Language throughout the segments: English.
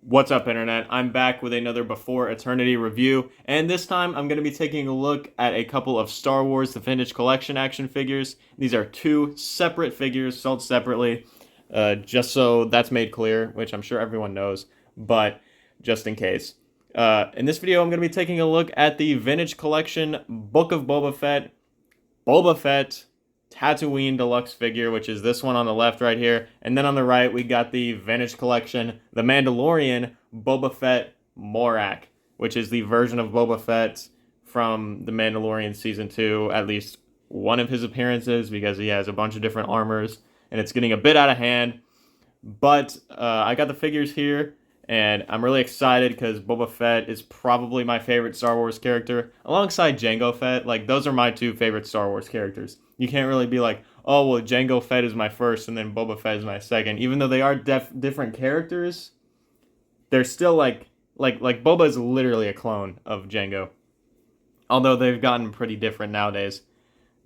What's up, Internet? I'm back with another Before Eternity review, and this time I'm going to be taking a look at a couple of Star Wars The Vintage Collection action figures. These are two separate figures sold separately, just so that's made clear, which I'm sure everyone knows, but just in case. In this video, I'm going to be taking a look at the Vintage Collection Book of Boba Fett Tatooine deluxe figure, which is this one on the left right here. And then on the right, we got the Vintage Collection, The Mandalorian Boba Fett Morak, which is the version of Boba Fett from The Mandalorian Season 2, at least one of his appearances, because he has a bunch of different armors, and it's getting a bit out of hand. But I got the figures here, and I'm really excited because Boba Fett is probably my favorite Star Wars character, alongside Jango Fett. Like, those are my two favorite Star Wars characters. You can't really be like, oh, well, Jango Fett is my first, and then Boba Fett is my second. Even though they are different characters, they're still like Boba is literally a clone of Jango. Although they've gotten pretty different nowadays.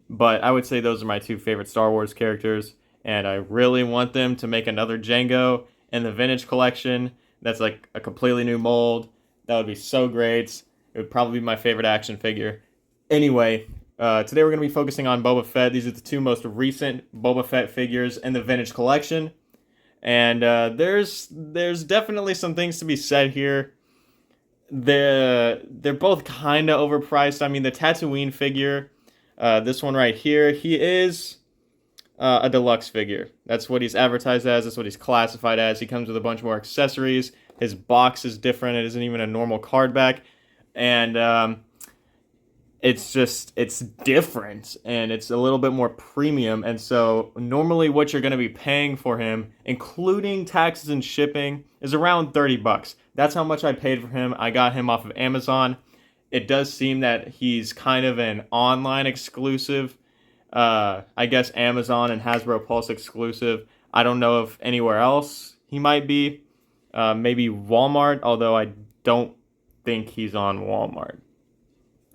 But I would say those are my two favorite Star Wars characters, and I really want them to make another Jango in the Vintage Collection. That's like a completely new mold. That would be so great. It would probably be my favorite action figure. Anyway, today we're going to be focusing on Boba Fett. These are the two most recent Boba Fett figures in the Vintage Collection. And there's definitely some things to be said here. They're both kind of overpriced. I mean, the Tatooine figure, this one right here, he is a deluxe figure. That's what he's advertised as. That's what he's classified as. He comes with a bunch more accessories. His box is different. It isn't even a normal card back. And it's different, and it's a little bit more premium. And so normally what you're going to be paying for him, including taxes and shipping, is around $30. That's how much I paid for him. I got him off of Amazon. It does seem that he's kind of an online exclusive. I guess Amazon and Hasbro Pulse exclusive. I don't know if anywhere else he might be. Maybe Walmart, although I don't think he's on Walmart.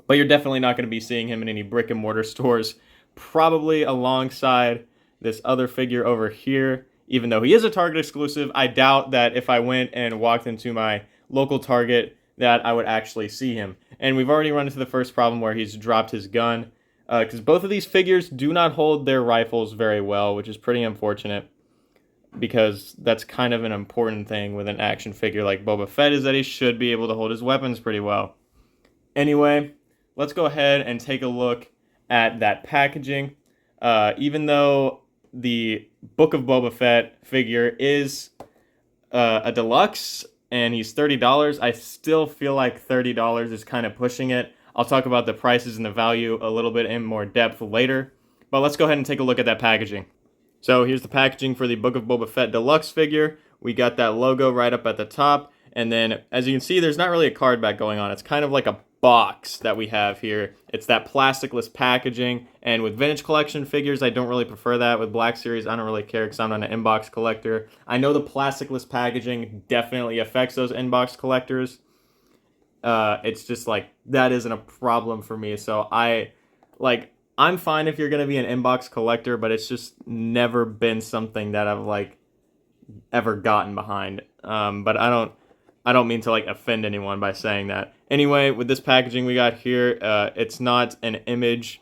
But you're definitely not going to be seeing him in any brick and mortar stores. Probably alongside this other figure over here. Even though he is a Target exclusive, I doubt that if I went and walked into my local Target that I would actually see him. And we've already run into the first problem where he's dropped his gun. Because both of these figures do not hold their rifles very well, which is pretty unfortunate. Because that's kind of an important thing with an action figure like Boba Fett, is that he should be able to hold his weapons pretty well. Anyway, let's go ahead and take a look at that packaging. Even though the Book of Boba Fett figure is a deluxe and he's $30, I still feel like $30 is kind of pushing it. I'll talk about the prices and the value a little bit in more depth later. But let's go ahead and take a look at that packaging. So here's the packaging for the Book of Boba Fett deluxe figure. We got that logo right up at the top. And then, as you can see, there's not really a card back going on. It's kind of like a box that we have here. It's that plasticless packaging. And with Vintage Collection figures, I don't really prefer that. With Black Series, I don't really care because I'm not an inbox collector. I know the plasticless packaging definitely affects those inbox collectors. It's just like, that isn't a problem for me. So I'm fine if you're going to be an inbox collector, but it's just never been something that I've ever gotten behind. But I don't mean to offend anyone by saying that. Anyway, with this packaging we got here, it's not an image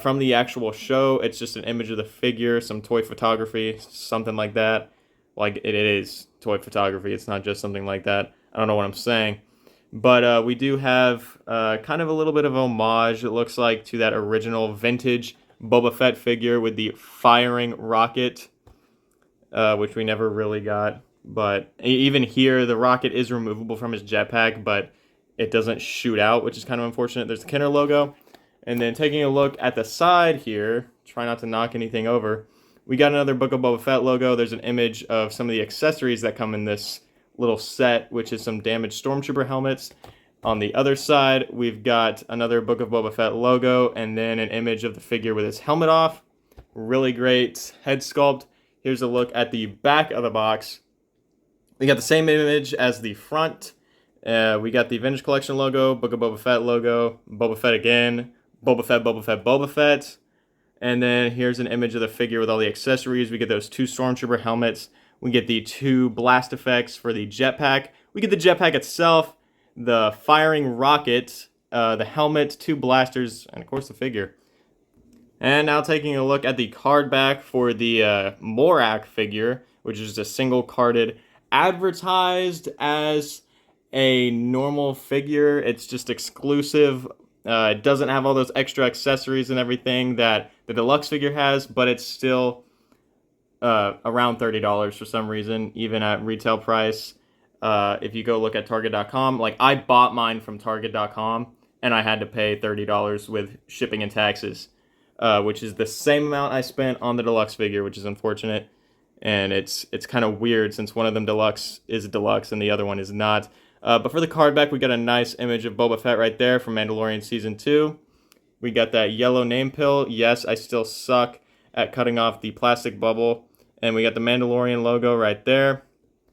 from the actual show. It's just an image of the figure, some toy photography, something like that. It is toy photography. It's not just something like that. I don't know what I'm saying. But we do have kind of a little bit of homage, it looks like, to that original vintage Boba Fett figure with the firing rocket, which we never really got. But even here, the rocket is removable from his jetpack, but it doesn't shoot out, which is kind of unfortunate. There's the Kenner logo. And then taking a look at the side here, try not to knock anything over, we got another Book of Boba Fett logo. There's an image of some of the accessories that come in this little set, which is some damaged Stormtrooper helmets. On the other side, we've got another Book of Boba Fett logo, and then an image of the figure with his helmet off. Really great head sculpt. Here's a look at the back of the box. We got the same image as the front. We got the Vintage Collection logo, Book of Boba Fett logo, Boba Fett again, Boba Fett, Boba Fett, Boba Fett. And then here's an image of the figure with all the accessories. We get those two Stormtrooper helmets We get the 2 blast effects for the jetpack. We get the jetpack itself, the firing rocket, the helmet, 2 blasters, and of course the figure. And now taking a look at the card back for the Morak figure, which is a single carded, advertised as a normal figure. It's just exclusive. It doesn't have all those extra accessories and everything that the deluxe figure has, but it's still around $30 for some reason, even at retail price. If you go look at Target.com, like I bought mine from Target.com and I had to pay $30 with shipping and taxes, which is the same amount I spent on the deluxe figure, which is unfortunate. And it's kind of weird since one of them is deluxe and the other one is not. But for the card back, we got a nice image of Boba Fett right there from Mandalorian Season 2. We got that yellow name pill. Yes, I still suck at cutting off the plastic bubble. And we got the Mandalorian logo right there.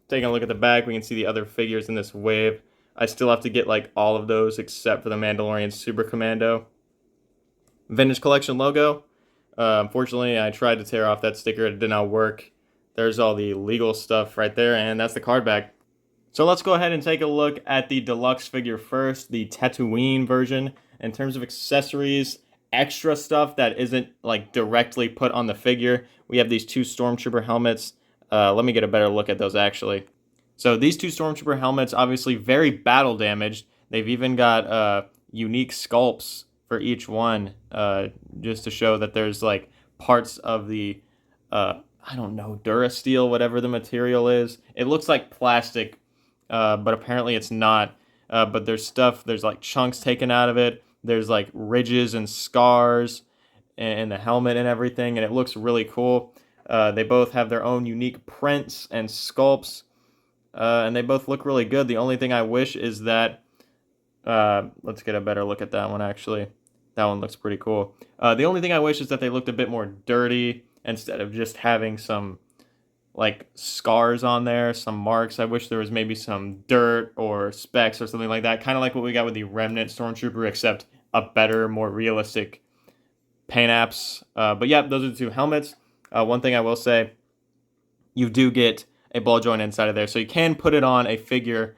Taking a look at the back, we can see the other figures in this wave. I still have to get like all of those except for the Mandalorian Super Commando. Vintage Collection logo. Unfortunately, I tried to tear off that sticker. It did not work. There's all the legal stuff right there, and that's the card back. So let's go ahead and take a look at the deluxe figure first, the Tatooine version. In terms of accessories, extra stuff that isn't like directly put on the figure, we have these 2 Stormtrooper helmets. Let me get a better look at those actually. So these 2 Stormtrooper helmets, obviously very battle damaged. They've even got unique sculpts for each one, just to show that there's like parts of the, I don't know, Durasteel, whatever the material is. It looks like plastic, but apparently it's not. But there's like chunks taken out of it. There's like ridges and scars in the helmet and everything, and it looks really cool. They both have their own unique prints and sculpts, and they both look really good. The only thing I wish is that, let's get a better look at that one actually. That one looks pretty cool. The only thing I wish is that they looked a bit more dirty instead of just having some like scars on there, some marks. I wish there was maybe some dirt or specks or something like that. Kind of like what we got with the Remnant Stormtrooper, except a better, more realistic paint apps. But yeah, those are the 2 helmets. One thing I will say, you do get a ball joint inside of there, so you can put it on a figure.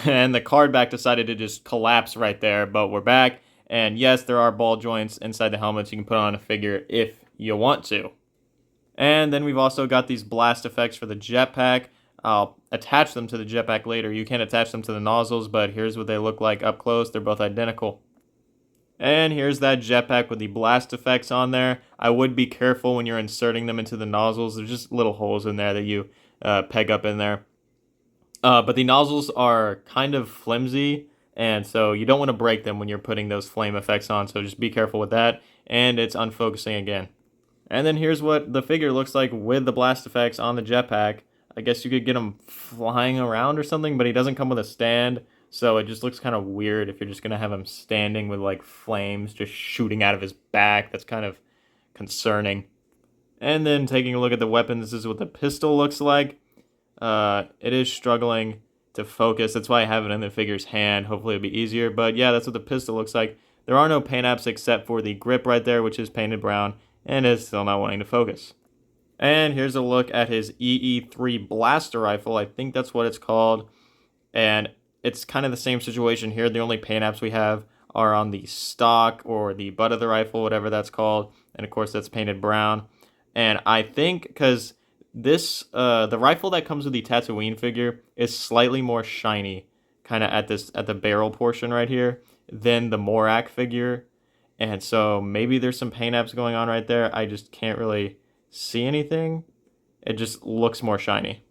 And the card back decided to just collapse right there, but we're back. And yes, there are ball joints inside the helmets you can put on a figure if you want to. And then we've also got these blast effects for the jetpack. I'll attach them to the jetpack later. You can attach them to the nozzles, but here's what they look like up close. They're both identical. And here's that jetpack with the blast effects on there. I would be careful when you're inserting them into the nozzles. There's just little holes in there that you peg up in there. But the nozzles are kind of flimsy, and so you don't want to break them when you're putting those flame effects on, so just be careful with that. And it's unfocusing again. And then here's what the figure looks like with the blast effects on the jetpack. I guess you could get him flying around or something, but he doesn't come with a stand, so it just looks kind of weird if you're just going to have him standing with like flames just shooting out of his back. That's kind of concerning. And then taking a look at the weapon, this is what the pistol looks like. It is struggling to focus. That's why I have it in the figure's hand. Hopefully it'll be easier. But yeah, that's what the pistol looks like. There are no paint apps except for the grip right there, which is painted brown, and is still not wanting to focus. And here's a look at his EE3 blaster rifle. I think that's what it's called. And it's kind of the same situation here. The only paint apps we have are on the stock or the butt of the rifle, whatever that's called. And of course that's painted brown. And I think because this, the rifle that comes with the Tatooine figure is slightly more shiny, kind of at the barrel portion right here, than the Morak figure. And so maybe there's some paint apps going on right there. I just can't really see anything. It just looks more shiny.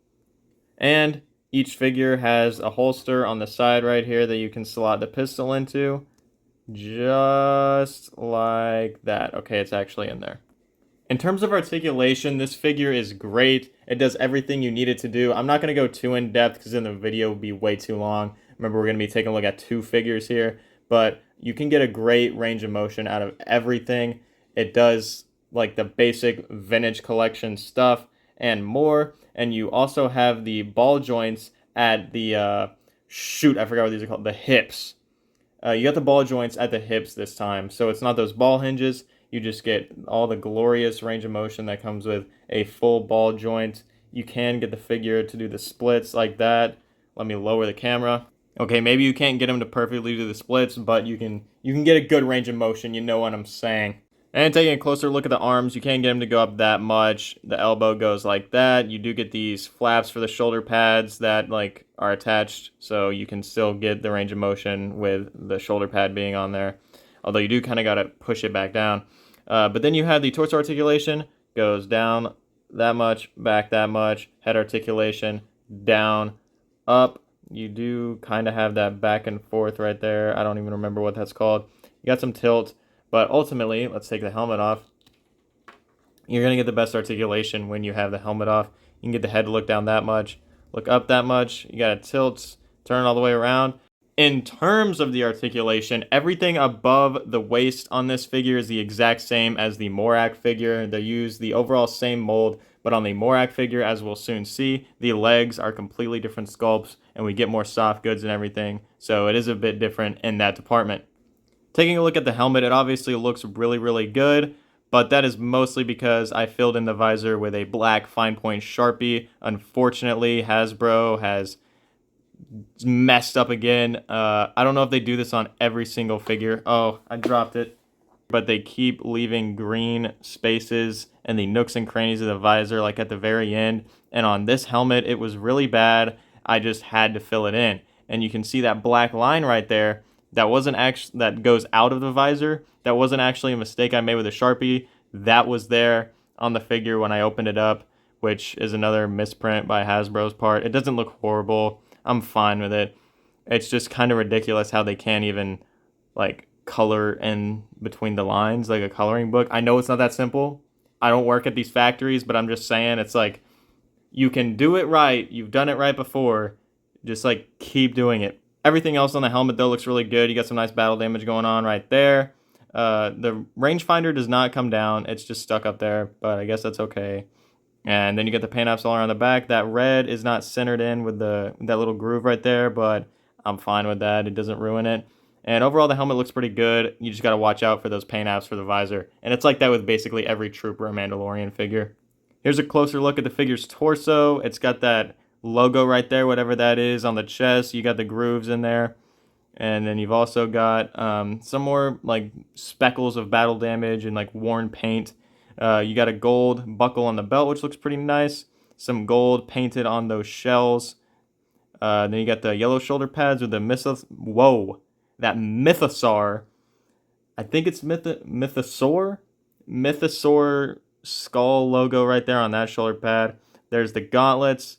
And each figure has a holster on the side right here that you can slot the pistol into. Just like that. Okay, it's actually in there. In terms of articulation, this figure is great. It does everything you need it to do. I'm not going to go too in-depth because then the video would be way too long. Remember, we're going to be taking a look at 2 figures here. But you can get a great range of motion out of everything. It does like the basic vintage collection stuff and more. And you also have the ball joints at the, I forgot what these are called, the hips. You got the ball joints at the hips this time. So it's not those ball hinges. You just get all the glorious range of motion that comes with a full ball joint. You can get the figure to do the splits like that. Let me lower the camera. Okay, maybe you can't get him to perfectly do the splits, but you can get a good range of motion, you know what I'm saying. And taking a closer look at the arms, you can't get him to go up that much. The elbow goes like that. You do get these flaps for the shoulder pads that like are attached, so you can still get the range of motion with the shoulder pad being on there. Although you do kind of got to push it back down. But then you have the torso articulation, goes down that much, back that much, head articulation, down, up. You do kind of have that back and forth right there. I don't even remember what that's called. You got some tilt, but ultimately, let's take the helmet off. You're going to get the best articulation when you have the helmet off. You can get the head to look down that much, look up that much. You got to tilt, turn all the way around. In terms of the articulation, everything above the waist on this figure is the exact same as the Morak figure. They use the overall same mold, but on the Morak figure, as we'll soon see, the legs are completely different sculpts, and we get more soft goods and everything, so it is a bit different in that department. Taking a look at the helmet, it obviously looks really, really good, but that is mostly because I filled in the visor with a black fine point Sharpie. Unfortunately, Hasbro has messed up again. I don't know if they do this on every single figure. Oh, I dropped it. But they keep leaving green spaces in the nooks and crannies of the visor, like at the very end. And on this helmet, it was really bad. I just had to fill it in. And you can see that black line right there. That wasn't actually, that goes out of the visor. That wasn't actually a mistake I made with a Sharpie. That was there on the figure when I opened it up, which is another misprint by Hasbro's part. It doesn't look horrible. I'm fine with it. It's just kind of ridiculous how they can't even like color in between the lines like a coloring book. I know it's not that simple. I don't work at these factories, but I'm just saying it's like you can do it right. You've done it right before. Just like keep doing it. Everything else on the helmet though looks really good. You got some nice battle damage going on right there. The rangefinder does not come down. It's just stuck up there, but I guess that's okay. And then you get the paint apps all around the back. That red is not centered in with that little groove right there, but I'm fine with that. It doesn't ruin it. And overall, the helmet looks pretty good. You just got to watch out for those paint apps for the visor. And it's like that with basically every Trooper or Mandalorian figure. Here's a closer look at the figure's torso. It's got that logo right there, whatever that is, on the chest. You got the grooves in there. And then you've also got some more like speckles of battle damage and like worn paint. You got a gold buckle on the belt, which looks pretty nice. Some gold painted on those shells. Then you got the yellow shoulder pads with the that Mythosaur. I think it's Mythosaur skull logo right there on that shoulder pad. There's the gauntlets.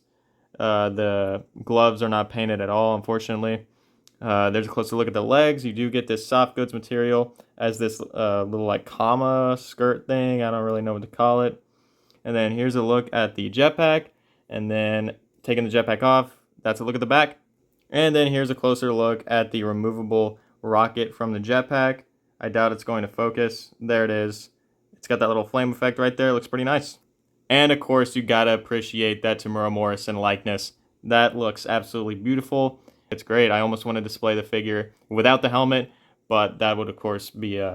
The gloves are not painted at all, unfortunately. There's a closer look at the legs. You do get this soft goods material as this little like comma skirt thing. I don't really know what to call it. And then here's a look at the jetpack. And then taking the jetpack off, that's a look at the back. And then here's a closer look at the removable rocket from the jetpack. I doubt it's going to focus. There it is. It's got that little flame effect right there. It looks pretty nice. And of course, you gotta appreciate that Temuera Morrison likeness. That looks absolutely beautiful. It's great. I almost want to display the figure without the helmet, but that would, of course, be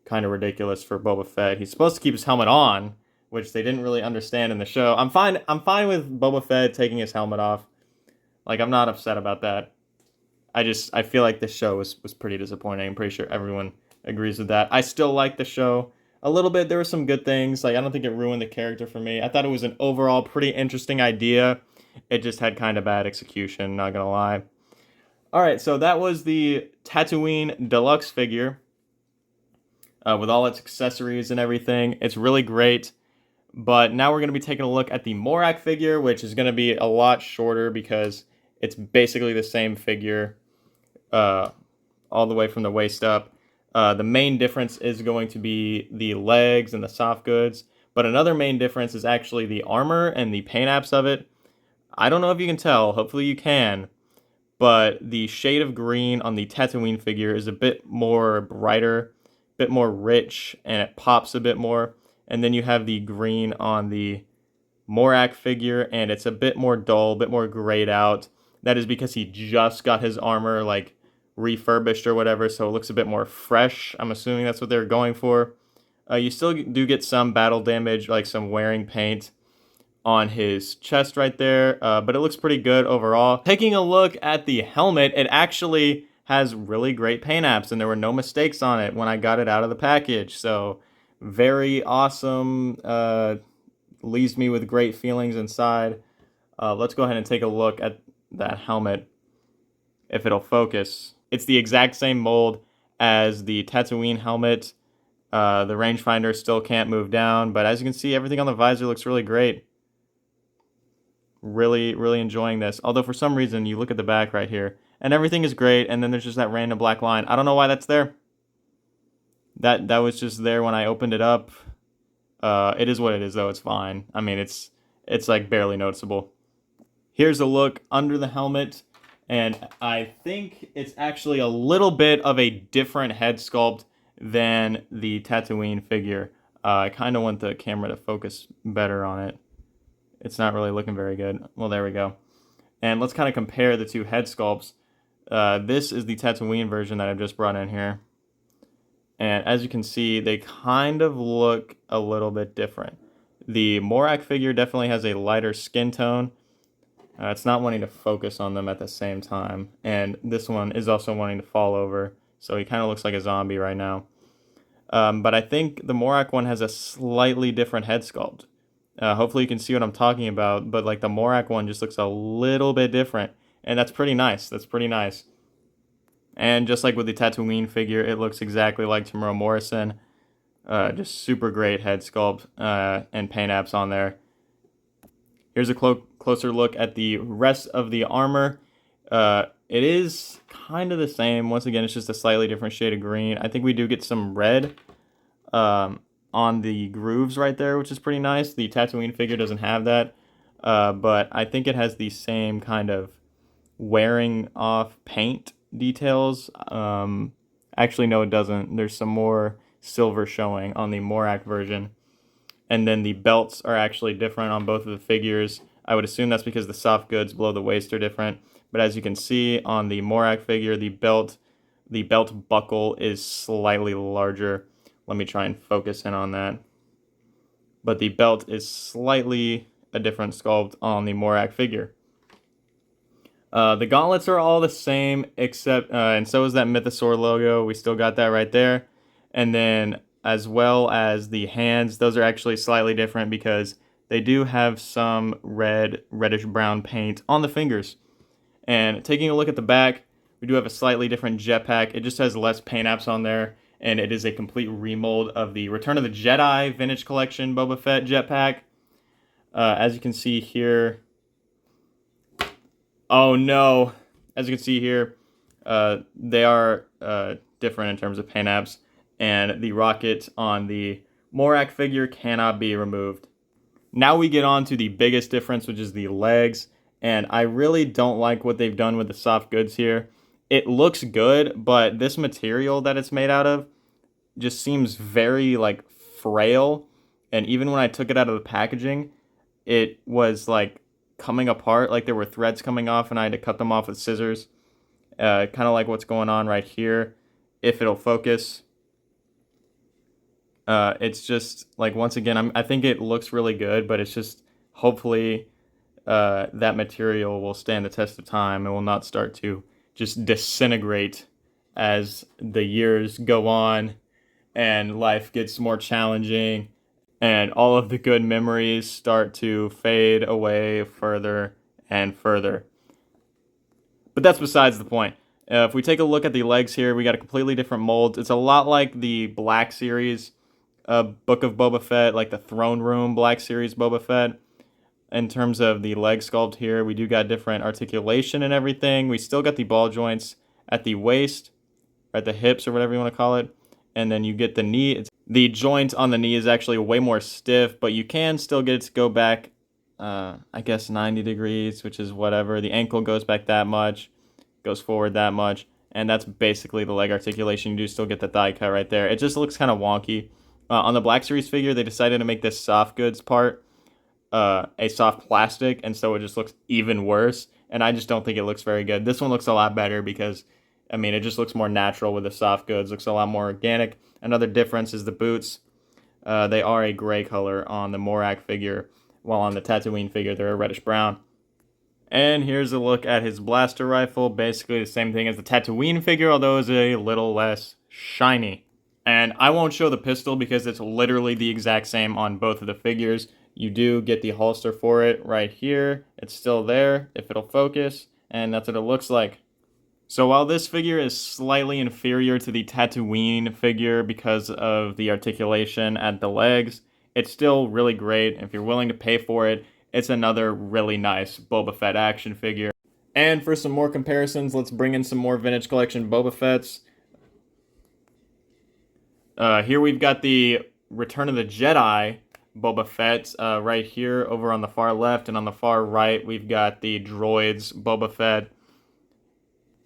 kind of ridiculous for Boba Fett. He's supposed to keep his helmet on, which they didn't really understand in the show. I'm fine with Boba Fett taking his helmet off. Like, I'm not upset about that. I feel like this show was pretty disappointing. I'm pretty sure everyone agrees with that. I still like the show a little bit. There were some good things. Like, I don't think it ruined the character for me. I thought it was an overall pretty interesting idea. It just had kind of bad execution, not gonna lie. Alright, so that was the Tatooine Deluxe figure with all its accessories and everything. It's really great, but now we're going to be taking a look at the Morak figure, which is going to be a lot shorter because it's basically the same figure all the way from the waist up. The main difference is going to be the legs and the soft goods, but another main difference is actually the armor and the paint apps of it. I don't know if you can tell, hopefully you can, but the shade of green on the Tatooine figure is a bit more brighter, a bit more rich, and it pops a bit more. And then you have the green on the Morak figure, and it's a bit more dull, a bit more grayed out. That is because he just got his armor like refurbished or whatever, so it looks a bit more fresh. I'm assuming that's what they're going for. You still do get some battle damage, like some wearing paint on his chest right there, but it looks pretty good overall. Taking a look at the helmet, it actually has really great paint apps, and there were no mistakes on it when I got it out of the package. So very awesome. Leaves me with great feelings inside. Let's go ahead and take a look at that helmet, if it'll focus. It's the exact same mold as the Tatooine helmet. The rangefinder still can't move down, but as you can see, everything on the visor looks really great. Really, really enjoying this. Although for some reason, you look at the back right here, and everything is great, and then there's just that random black line. I don't know why that's there. That was just there when I opened it up. It is what it is, though. It's fine. I mean, it's like barely noticeable. Here's a look under the helmet, and I think it's actually a little bit of a different head sculpt than the Tatooine figure. I kind of want the camera to focus better on it. It's not really looking very good. Well, there we go. And let's kind of compare the two head sculpts. This is the Tatooine version that I've just brought in here. And as you can see, they kind of look a little bit different. The Morak figure definitely has a lighter skin tone. It's not wanting to focus on them at the same time. And this one is also wanting to fall over. So he kind of looks like a zombie right now. But I think the Morak one has a slightly different head sculpt. Hopefully you can see what I'm talking about. But like the Morak one just looks a little bit different. And that's pretty nice. That's pretty nice. And just like with the Tatooine figure, it looks exactly like Temuera Morrison. Just super great head sculpt and paint apps on there. Here's a closer look at the rest of the armor. It is kind of the same. Once again, it's just a slightly different shade of green. I think we do get some red on the grooves right there, which is pretty nice. The Tatooine figure doesn't have that, but I think it has the same kind of wearing off paint details. Actually, no, it doesn't. There's some more silver showing on the Morak version. And then the belts are actually different on both of the figures. I would assume that's because the soft goods below the waist are different. But as you can see on the Morak figure, the belt buckle is slightly larger. Let me try and focus in on that. But the belt is slightly a different sculpt on the Morak figure. The gauntlets are all the same, except, and so is that Mythosaur logo. We still got that right there. And then, as well as the hands, those are actually slightly different because they do have some reddish-brown paint on the fingers. And taking a look at the back, we do have a slightly different jetpack. It just has less paint apps on there, and it is a complete remold of the Return of the Jedi Vintage Collection Boba Fett jetpack. As you can see here, oh no! As you can see here, they are different in terms of paint apps, and the rocket on the Morak figure cannot be removed. Now we get on to the biggest difference, which is the legs, and I really don't like what they've done with the soft goods here. It looks good, but this material that it's made out of just seems very like frail, and even when I took it out of the packaging, it was like coming apart, like there were threads coming off and I had to cut them off with scissors. Kind of like what's going on right here, if it'll focus. It's just like, once again, I think it looks really good, but it's just hopefully that material will stand the test of time and will not start to just disintegrate as the years go on and life gets more challenging and all of the good memories start to fade away further and further. But that's besides the point. If we take a look at the legs here, we got a completely different mold. It's a lot like the Black Series Book of Boba Fett, like the Throne Room Black Series Boba Fett. In terms of the leg sculpt here, we do got different articulation and everything. We still got the ball joints at the waist, or at the hips, or whatever you want to call it. And then you get the knee. The joint on the knee is actually way more stiff, but you can still get it to go back, I guess 90 degrees, which is whatever. The ankle goes back that much, goes forward that much, and that's basically the leg articulation. You do still get the thigh cut right there. It just looks kind of wonky. On the Black Series figure, they decided to make this soft goods part a soft plastic, and so it just looks even worse, and I just don't think it looks very good. This one looks a lot better because, I mean, it just looks more natural with the soft goods, looks a lot more organic. Another difference is the boots. They are a gray color on the Morak figure, while on the Tatooine figure they're a reddish brown. And here's a look at his blaster rifle, basically the same thing as the Tatooine figure, although it's a little less shiny. And I won't show the pistol because it's literally the exact same on both of the figures. You do get the holster for it right here. It's still there, if it'll focus, and that's what it looks like. So while this figure is slightly inferior to the Tatooine figure because of the articulation at the legs, it's still really great. If you're willing to pay for it, it's another really nice Boba Fett action figure. And for some more comparisons, let's bring in some more vintage collection Boba Fett's. Here we've got the Return of the Jedi Boba Fett right here over on the far left, and on the far right we've got the droids Boba Fett.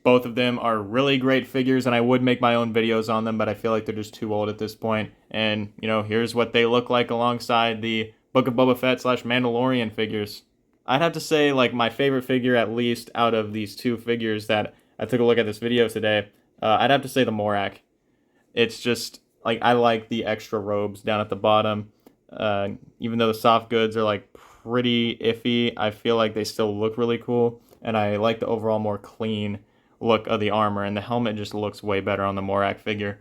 Both of them are really great figures, and I would make my own videos on them, but I feel like they're just too old at this point. And, you know, here's what they look like alongside the Book of Boba Fett / Mandalorian figures. I'd have to say, like, my favorite figure, at least out of these two figures that I took a look at this video today, I'd have to say the Morak. It's just, like, I like the extra robes down at the bottom. Even though the soft goods are, like, pretty iffy, I feel like they still look really cool, and I like the overall more clean look of the armor, and the helmet just looks way better on the Morak figure.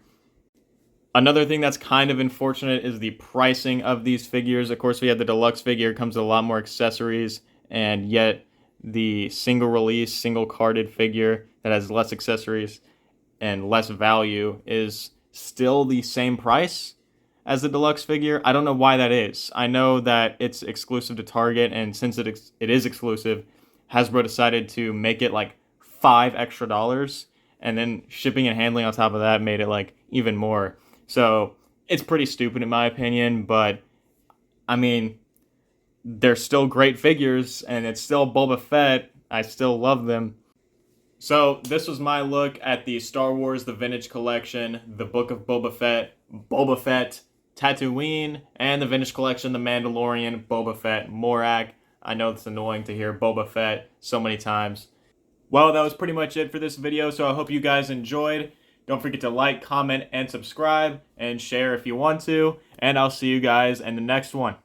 Another thing that's kind of unfortunate is the pricing of these figures. Of course, we have the deluxe figure, comes with a lot more accessories, and yet the single release, single carded figure that has less accessories and less value is still the same price as the deluxe figure. I don't know why that is. I know that it's exclusive to Target, and since it is exclusive, Hasbro decided to make it like $5 extra, and then shipping and handling on top of that made it like even more. So it's pretty stupid in my opinion, but I mean, they're still great figures, and it's still Boba Fett. I still love them. So this was my look at the Star Wars The Vintage Collection, the Book of Boba Fett, Tatooine, and the Vintage Collection, The Mandalorian, Boba Fett, Morak. I know it's annoying to hear Boba Fett so many times. Well, that was pretty much it for this video, so I hope you guys enjoyed. Don't forget to like, comment, and subscribe, and share if you want to, and I'll see you guys in the next one.